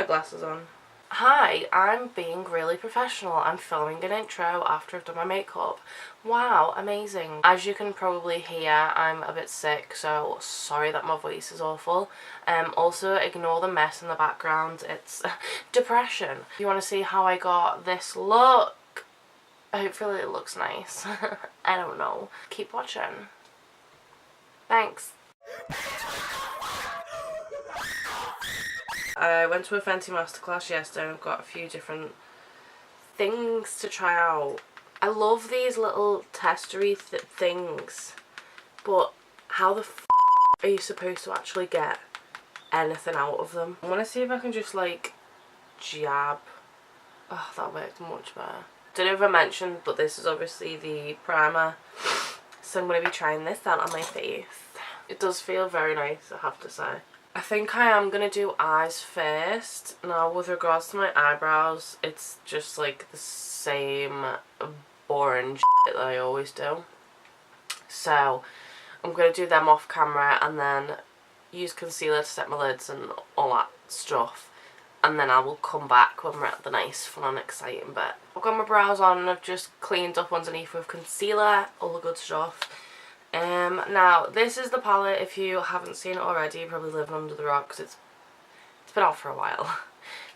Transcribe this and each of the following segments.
glasses on. Hi, I'm being really professional. I'm filming an intro after I've done my makeup. Wow, amazing. As you can probably hear, I'm a bit sick, so sorry that my voice is awful. Also, ignore the mess in the background. It's depression. If you want to see how I got this look, hopefully it looks nice. I don't know. Keep watching. Thanks. I went to a Fenty masterclass yesterday and I've got a few different things to try out. I love these little testery things, but how the f are you supposed to actually get anything out of them? I want to see if I can just like jab. Oh, that worked much better. Don't know if I mentioned, but this is obviously the primer, so I'm going to be trying this out on my face. It does feel very nice, I have to say. I think I am going to do eyes first. Now, with regards to my eyebrows, it's just like the same boring shit that I always do. So, I'm going to do them off camera and then use concealer to set my lids and all that stuff. And then I will come back when we're at the nice, fun and exciting bit. I've got my brows on and I've just cleaned up underneath with concealer, all the good stuff. Now, this is the palette. If you haven't seen it already, you're probably living under the rock because it's been out for a while.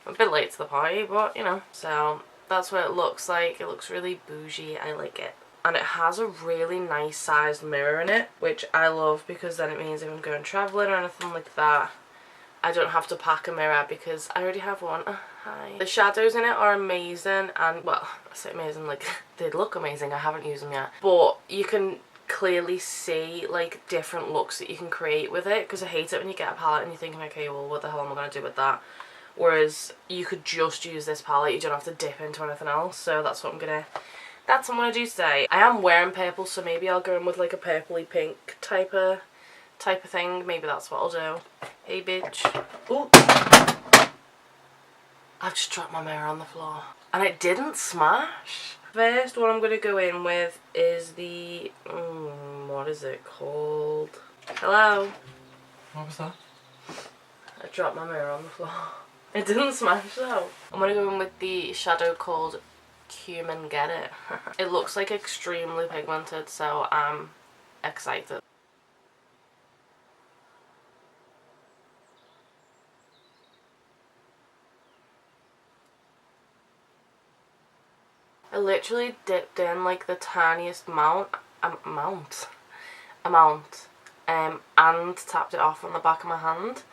I'm a bit late to the party, but you know. So, that's what it looks like. It looks really bougie. I like it. And it has a really nice sized mirror in it, which I love because then it means if I'm going travelling or anything like that, I don't have to pack a mirror because I already have one. Hi. The shadows in it are amazing and, well, I say amazing, like, they look amazing. I haven't used them yet. But you can clearly see, like, different looks that you can create with it, because I hate it when you get a palette and you're thinking, okay, well, what the hell am I going to do with that? Whereas you could just use this palette. You don't have to dip into anything else. So that's what I'm going to do today. I am wearing purple, so maybe I'll go in with, like, a purpley pink type of thing. Maybe that's what I'll do. Hey bitch. Ooh. I've just dropped my mirror on the floor and it didn't smash. First one I'm going to go in with is the what is it called? Hello? What was that? I dropped my mirror on the floor. It didn't smash though. I'm going to go in with the shadow called Cumin Get It. It looks like extremely pigmented, so I'm excited. I literally dipped in like the tiniest amount and tapped it off on the back of my hand,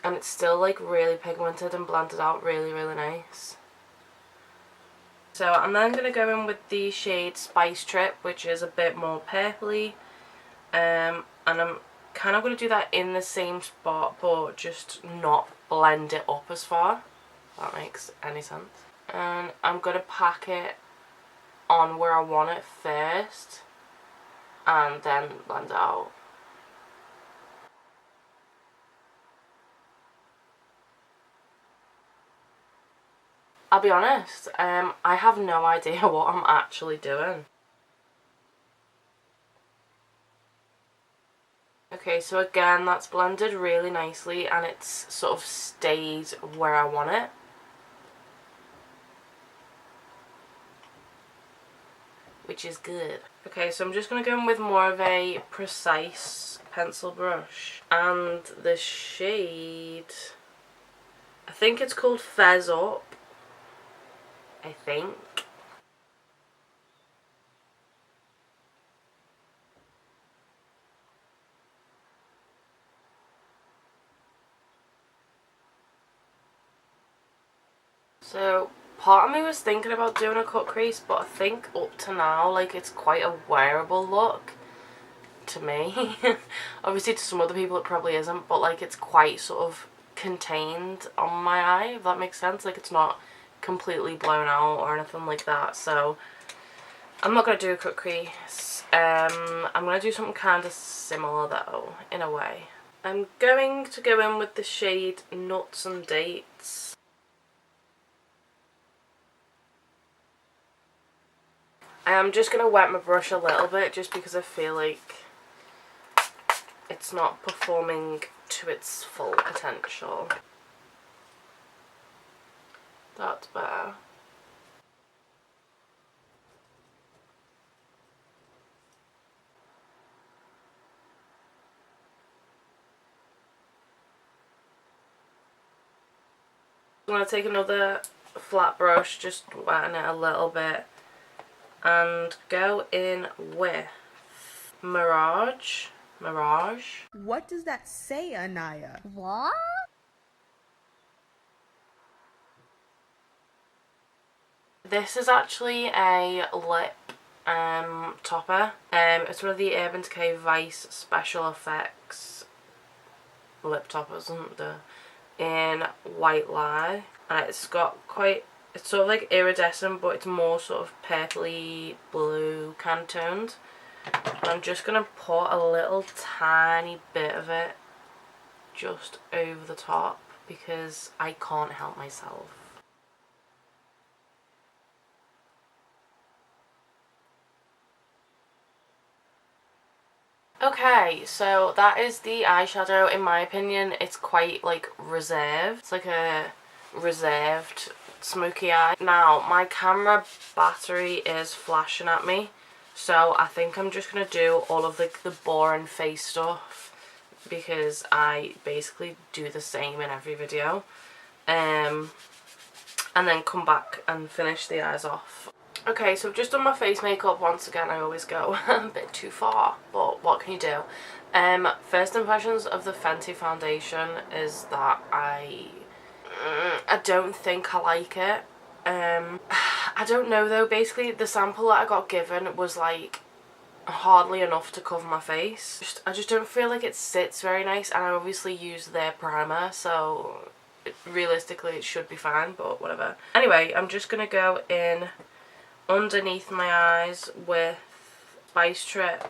and it's still like really pigmented and blended out really nice. So I'm then going to go in with the shade Spice Trip, which is a bit more purpley, and I'm kind of going to do that in the same spot but just not blend it up as far, if that makes any sense. And I'm going to pack it on where I want it first and then blend it out. I'll be honest, I have no idea what I'm actually doing. Okay, so again, that's blended really nicely and it's sort of stayed where I want it. Which is good. Okay, so I'm just going to go in with more of a precise pencil brush. And the shade, I think it's called Fez Up. I think. So, part of me was thinking about doing a cut crease, but I think up to now, like, it's quite a wearable look to me. Obviously to some other people it probably isn't, but like it's quite sort of contained on my eye, if that makes sense. Like it's not completely blown out or anything like that. So I'm not going to do a cut crease. I'm going to do something kind of similar though, in a way. I'm going to go in with the shade Nuts and Dates. I'm just going to wet my brush a little bit just because I feel like it's not performing to its full potential. That's better. I'm going to take another flat brush, just wetting it a little bit, and go in with Mirage. What does that say, Anaya? What? This is actually a lip topper. It's one of the Urban Decay Vice Special Effects lip toppers in White Lie, and it's sort of like iridescent, but it's more sort of purpley blue kind of toned. And I'm just gonna put a little tiny bit of it just over the top because I can't help myself. Okay, so that is the eyeshadow. In my opinion, it's quite like reserved. It's like a reserved smoky eye. Now, my camera battery is flashing at me, so I think I'm just going to do all of like the boring face stuff because I basically do the same in every video. And then come back and finish the eyes off. Okay, so I've just done my face makeup. Once again, I always go a bit too far, but what can you do? First impressions of the Fenty foundation is that I don't think I like it. I don't know though, basically the sample that I got given was like hardly enough to cover my face. I just don't feel like it sits very nice, and I obviously use their primer, so realistically it should be fine, but whatever. Anyway, I'm just gonna go in underneath my eyes with Spice Trip.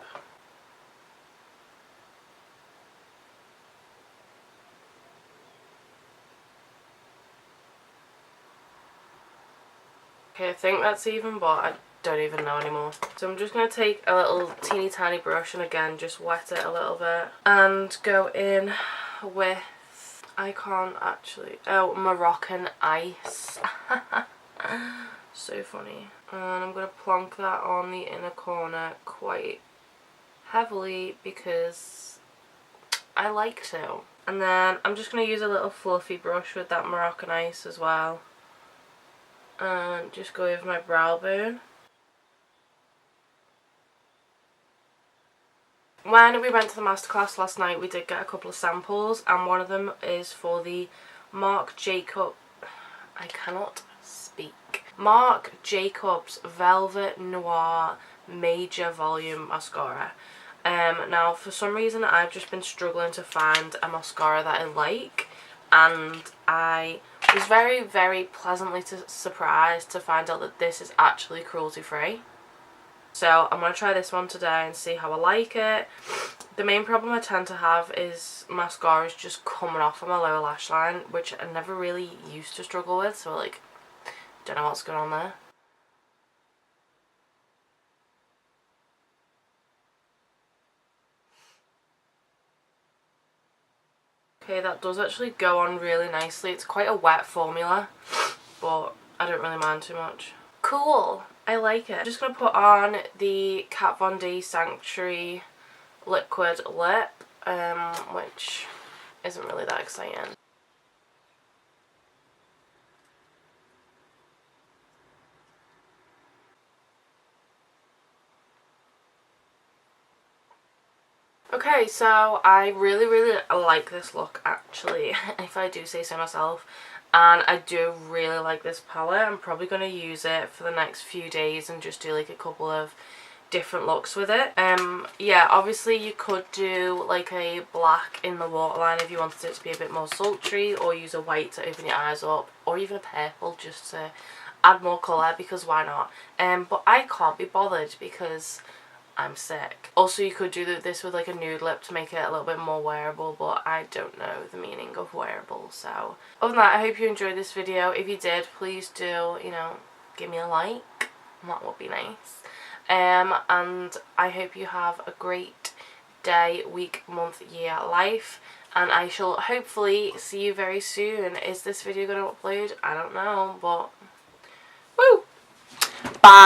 Okay, I think that's even, but I don't even know anymore. So I'm just going to take a little teeny tiny brush and again just wet it a little bit and go in with, I can't actually, oh, Moroccan Ice. So funny. And I'm going to plonk that on the inner corner quite heavily because I like to. And then I'm just going to use a little fluffy brush with that Moroccan Ice as well. And just go over my brow bone. When we went to the masterclass last night, we did get a couple of samples, and one of them is for the Marc Jacobs, I cannot speak, Marc Jacobs Velvet Noir Major Volume Mascara. Now for some reason I've just been struggling to find a mascara that I like, and I was very, very pleasantly surprised to find out that this is actually cruelty free. So I'm going to try this one today and see how I like it. The main problem I tend to have is mascaras just coming off on my lower lash line, which I never really used to struggle with, so like, don't know what's going on there. Okay, that does actually go on really nicely. It's quite a wet formula, but I don't really mind too much. Cool, I like it. I'm just going to put on the Kat Von D Sanctuary Liquid Lip, which isn't really that exciting. Okay, so I really, really like this look actually, if I do say so myself. And I do really like this palette. I'm probably going to use it for the next few days and just do like a couple of different looks with it. Yeah, obviously you could do like a black in the waterline if you wanted it to be a bit more sultry, or use a white to open your eyes up, or even a purple just to add more colour, because why not? But I can't be bothered because I'm sick. Also, you could do this with like a nude lip to make it a little bit more wearable, but I don't know the meaning of wearable. So other than that, I hope you enjoyed this video. If you did, please do, you know, give me a like. That would be nice. And I hope you have a great day, week, month, year, life. And I shall hopefully see you very soon. Is this video going to upload? I don't know, but woo! Bye!